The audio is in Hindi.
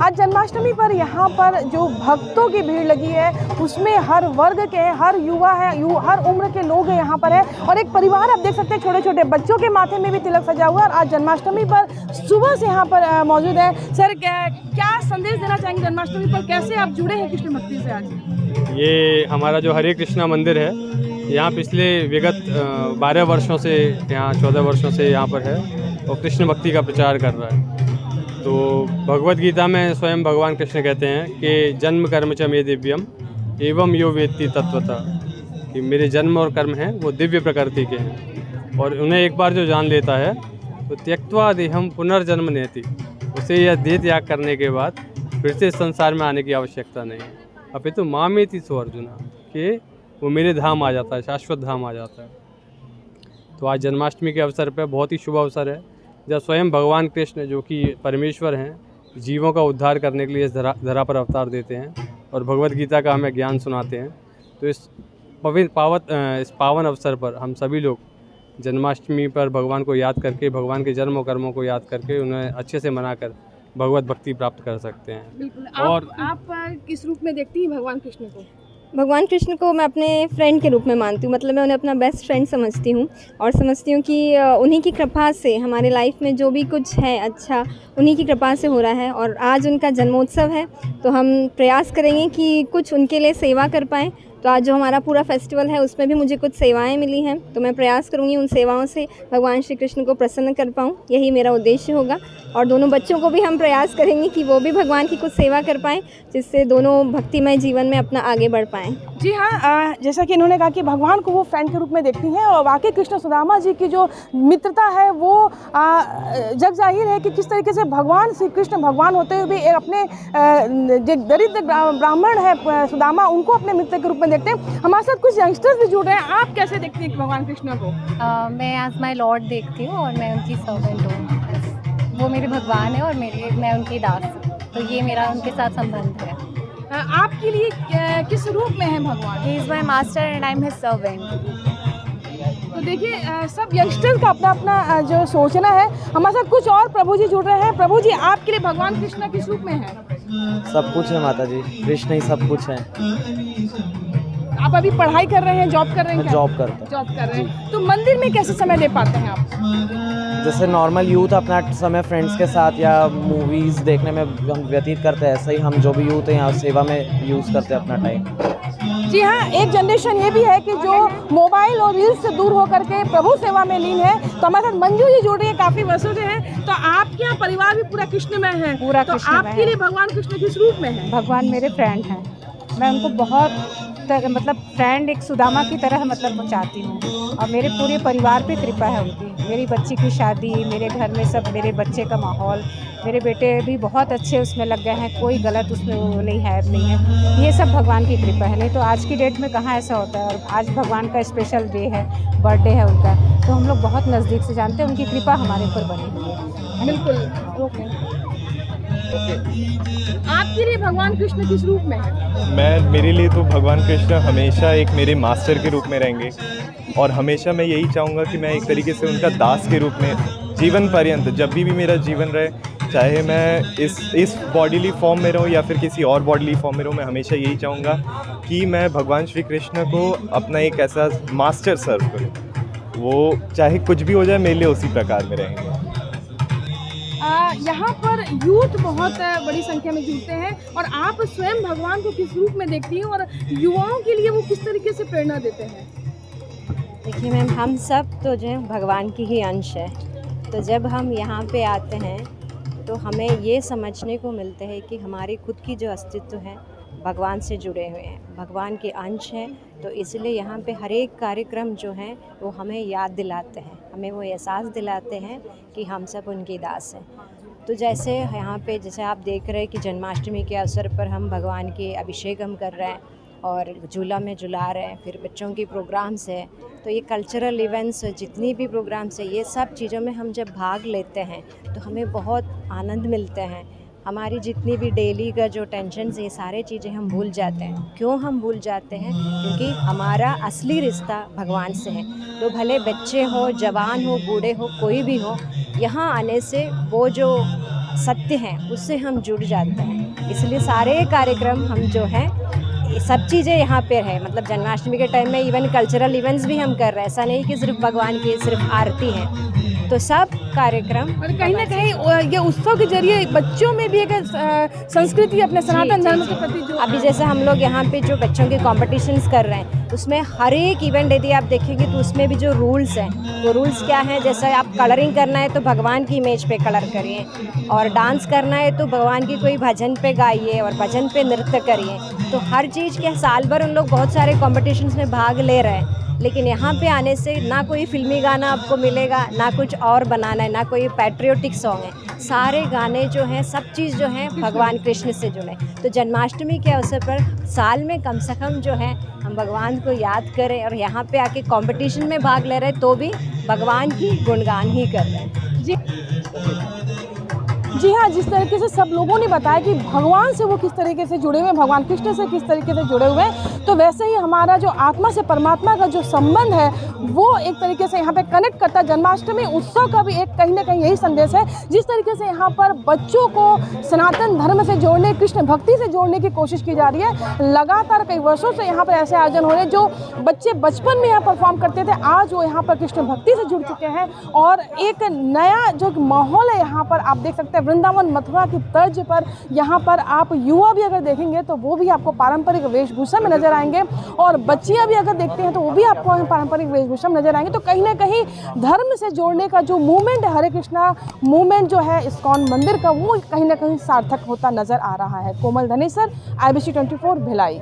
आज जन्माष्टमी पर यहाँ पर जो भक्तों की भीड़ लगी है उसमें हर वर्ग के हैं, हर युवा है, हर उम्र के लोग हैं यहाँ पर है। और एक परिवार आप देख सकते हैं, छोटे छोटे बच्चों के माथे में भी तिलक सजा हुआ है। और आज जन्माष्टमी पर सुबह से यहाँ पर मौजूद है। सर क्या संदेश देना चाहेंगे जन्माष्टमी पर, कैसे आप जुड़े हैं कृष्ण भक्ति से? आज ये हमारा जो हरे कृष्णा मंदिर है यहाँ पिछले विगत 12 वर्षों से, यहाँ 14 वर्षों से यहाँ पर है और कृष्ण भक्ति का प्रचार कर रहा है। तो भगवत गीता में स्वयं भगवान कृष्ण कहते हैं कि जन्म कर्म च मे दिव्यम एवं यो वेत्ति तत्वता, कि मेरे जन्म और कर्म हैं वो दिव्य प्रकृति के हैं और उन्हें एक बार जो जान लेता है तो त्यक्त्वा देहम पुनर्जन्म नेति, उसे यह देह त्याग करने के बाद फिर से संसार में आने की आवश्यकता नहीं है। अपितु मामेति सो अर्जुना, कि वो मेरे धाम आ जाता है, शाश्वत धाम आ जाता है। तो आज जन्माष्टमी के अवसर पर बहुत ही शुभ अवसर है जब स्वयं भगवान कृष्ण जो कि परमेश्वर हैं, जीवों का उद्धार करने के लिए इस धरा पर अवतार देते हैं और भगवत गीता का हमें ज्ञान सुनाते हैं। तो इस पावन अवसर पर हम सभी लोग जन्माष्टमी पर भगवान को याद करके, भगवान के जन्म और कर्मों को याद करके उन्हें अच्छे से मनाकर भगवत भक्ति प्राप्त कर सकते हैं। बिल्कुल। और आप किस रूप में देखती हैं भगवान कृष्ण को? भगवान कृष्ण को मैं अपने फ्रेंड के रूप में मानती हूँ, मतलब मैं उन्हें अपना बेस्ट फ्रेंड समझती हूँ और समझती हूँ कि उन्हीं की कृपा से हमारे लाइफ में जो भी कुछ है अच्छा उन्हीं की कृपा से हो रहा है। और आज उनका जन्मोत्सव है तो हम प्रयास करेंगे कि कुछ उनके लिए सेवा कर पाएँ। तो आज जो हमारा पूरा फेस्टिवल है उसमें भी मुझे कुछ सेवाएं मिली हैं, तो मैं प्रयास करूँगी उन सेवाओं से भगवान श्री कृष्ण को प्रसन्न कर पाऊँ, यही मेरा उद्देश्य होगा। और दोनों बच्चों को भी हम प्रयास करेंगे कि वो भी भगवान की कुछ सेवा कर पाएँ, जिससे दोनों भक्तिमय जीवन में अपना आगे बढ़ पाएँ। जी हाँ, जैसा कि इन्होंने कहा कि भगवान को वो फ्रेंड के रूप में देखती हैं और वाकई कृष्ण सुदामा जी की जो मित्रता है वो जग जाहिर है कि किस तरीके से भगवान श्री कृष्ण भगवान होते हुए भी अपने जो दरिद्र ब्राह्मण है सुदामा, उनको अपने मित्र के रूप में देखते हैं। हमारे साथ कुछ यंगस्टर्स भी जुड़ रहे हैं। आप कैसे देखती हैं भगवान कृष्ण को? मैं एज माई लॉर्ड देखती हूँ और मैं उनकी सर्वेंट हूँ। वो मेरे भगवान है और मैं उनकी दास हूँ, तो ये मेरा उनके साथ संबंध है। आपके लिए किस रूप में है भगवान? He is my master and I am his servant. तो देखिए सब यंगस्टर्स का अपना अपना जो सोचना है। हमारे साथ कुछ और प्रभु जी जुड़ रहे हैं। प्रभु जी, आपके लिए भगवान कृष्ण किस रूप में है? सब कुछ है माता जी, कृष्ण ही सब कुछ है। आप अभी पढ़ाई कर रहे हैं, जॉब कर रहे हैं? जॉब करता हूँ। जॉब कर रहे हैं। तो मंदिर में कैसे समय दे पाते हैं आप? जैसे नॉर्मल यूथ अपना समय फ्रेंड्स के साथ या मूवीज़ देखने में हम व्यतीत करते हैं, ऐसे ही हम जो भी यूथ हैं यहाँ सेवा में यूज़ करते हैं अपना टाइम। जी हाँ, एक जनरेशन ये भी है कि जो मोबाइल और रील्स से दूर होकर के प्रभु सेवा में लीन है। तो हमारे साथ मंजू जी जुड़ रही है, काफ़ी वर्षों से है। तो आपके यहाँ परिवार भी पूरा कृष्णमय है? पूरा तो कृष्णमय आपके लिए भगवान कृष्ण किस रूप में है? भगवान मेरे फ्रेंड हैं, मैं उनको बहुत मतलब फ्रेंड एक सुदामा की तरह मतलब चाहती हूँ। और मेरे पूरे परिवार पे कृपा है उनकी। मेरी बच्ची की शादी, मेरे घर में सब, मेरे बच्चे का माहौल, मेरे बेटे भी बहुत अच्छे उसमें लग गए हैं, कोई गलत उसमें वो नहीं है। ये सब भगवान की कृपा है, नहीं तो आज की डेट में कहाँ ऐसा होता है। और आज भगवान का स्पेशल डे है, बर्थडे है उनका, तो हम लोग बहुत नज़दीक से जानते हैं। उनकी कृपा हमारे ऊपर बनी हुई है। बिल्कुल। ओके। आपके लिए भगवान कृष्ण किस रूप में है? मेरे लिए तो भगवान कृष्ण हमेशा एक मेरे मास्टर के रूप में रहेंगे और हमेशा मैं यही चाहूँगा कि मैं एक तरीके से उनका दास के रूप में जीवन पर्यंत, जब भी मेरा जीवन रहे, चाहे मैं इस बॉडीली फॉर्म में रहूँ या फिर किसी और बॉडीली फॉर्म में रहूँ, मैं हमेशा यही चाहूँगा कि मैं भगवान श्री कृष्ण को अपना एक ऐसा मास्टर सर्व करूँ। वो चाहे कुछ भी हो जाए, मेरे लिए उसी प्रकार में रहेंगे। यहाँ पर यूथ बहुत बड़ी संख्या में जुड़ते हैं और आप स्वयं भगवान को किस रूप में देखती हैं और युवाओं के लिए वो किस तरीके से प्रेरणा देते हैं? देखिए मैम, हम सब तो जो है भगवान की ही अंश है। तो जब हम यहाँ पे आते हैं तो हमें ये समझने को मिलता है कि हमारी खुद की जो अस्तित्व है भगवान से जुड़े हुए हैं, भगवान के अंश हैं। तो इसलिए यहाँ पे हर एक कार्यक्रम जो है वो हमें याद दिलाते हैं, हमें वो एहसास दिलाते हैं कि हम सब उनके दास हैं। तो जैसे यहाँ पे जैसे आप देख रहे हैं कि जन्माष्टमी के अवसर पर हम भगवान के अभिषेक हम कर रहे हैं और झूला में झुला रहे हैं, फिर बच्चों की प्रोग्राम्स है। तो ये कल्चरल इवेंट्स जितनी भी प्रोग्राम्स है, ये सब चीज़ों में हम जब भाग लेते हैं तो हमें बहुत आनंद मिलते हैं। हमारी जितनी भी डेली का जो टेंशन है, ये सारे चीज़ें हम भूल जाते हैं। क्यों हम भूल जाते हैं? क्योंकि हमारा असली रिश्ता भगवान से है। तो भले बच्चे हो, जवान हो, बूढ़े हो, कोई भी हो, यहाँ आने से वो जो सत्य हैं उससे हम जुड़ जाते हैं। इसलिए सारे कार्यक्रम हम जो है सब चीज़ें यहाँ पे है, मतलब जन्माष्टमी के टाइम में इवन कल्चरल इवेंट्स भी हम कर रहे हैं। ऐसा नहीं कि सिर्फ भगवान की सिर्फ आरती है, तो सब कार्यक्रम और कहीं ना कहीं ये उत्सव के जरिए बच्चों में भी एक संस्कृति अपने सनातन धर्म के प्रति जो अभी जैसे हम लोग यहाँ पे जो बच्चों के कॉम्पिटिशन्स कर रहे हैं उसमें हर एक इवेंट यदि आप देखेंगे तो उसमें भी जो रूल्स हैं वो रूल्स क्या हैं, जैसे आप कलरिंग करना है तो भगवान की इमेज पे कलर करिए, और डांस करना है तो भगवान की कोई भजन पे गाइए और भजन पे नृत्य करिए। तो हर चीज़ के साल भर उन लोग बहुत सारे कॉम्पिटिशन्स में भाग ले रहे हैं, लेकिन यहाँ पे आने से ना कोई फिल्मी गाना आपको मिलेगा, ना कुछ और बनाना है, ना कोई पैट्रियोटिक सॉन्ग है। सारे गाने जो हैं सब चीज़ जो है भगवान कृष्ण से जुड़े। तो जन्माष्टमी के अवसर पर साल में कम से कम जो है हम भगवान को याद करें, और यहाँ पे आके कंपटीशन में भाग ले रहे तो भी भगवान की गुणगान ही कर रहे हैं। जी हाँ, जिस तरीके से सब लोगों ने बताया कि भगवान से वो किस तरीके से जुड़े हुए हैं, भगवान कृष्ण से किस तरीके से जुड़े हुए हैं, तो वैसे ही हमारा जो आत्मा से परमात्मा का जो संबंध है वो एक तरीके से यहाँ पे कनेक्ट करता है। जन्माष्टमी उत्सव का भी एक कहीं ना कहीं यही संदेश है। जिस तरीके से यहाँ पर बच्चों को सनातन धर्म से जोड़ने, कृष्ण भक्ति से जोड़ने की कोशिश की जा रही है। लगातार कई वर्षों से यहाँ पर ऐसे आयोजन हो रहे हैं। जो बच्चे बचपन में यहाँ परफॉर्म करते थे आज वो यहाँ पर कृष्ण भक्ति से जुड़ चुके हैं, और एक नया जो माहौल है यहाँ पर आप देख सकते हैं। वृंदावन मथुरा की तर्ज पर यहाँ पर आप युवा भी अगर देखेंगे तो वो भी आपको पारंपरिक वेशभूषा में नजर आएंगे, और बच्चियाँ भी अगर देखते हैं तो वो भी आपको पारंपरिक वेशभूषा में नजर आएंगे। तो कहीं ना कहीं धर्म से जोड़ने का जो मूवमेंट है, हरे कृष्णा मूवमेंट जो है इस्कॉन मंदिर का, वो कहीं ना कहीं सार्थक होता नजर आ रहा है। कोमल धनेसर, IBC 24 भिलाई।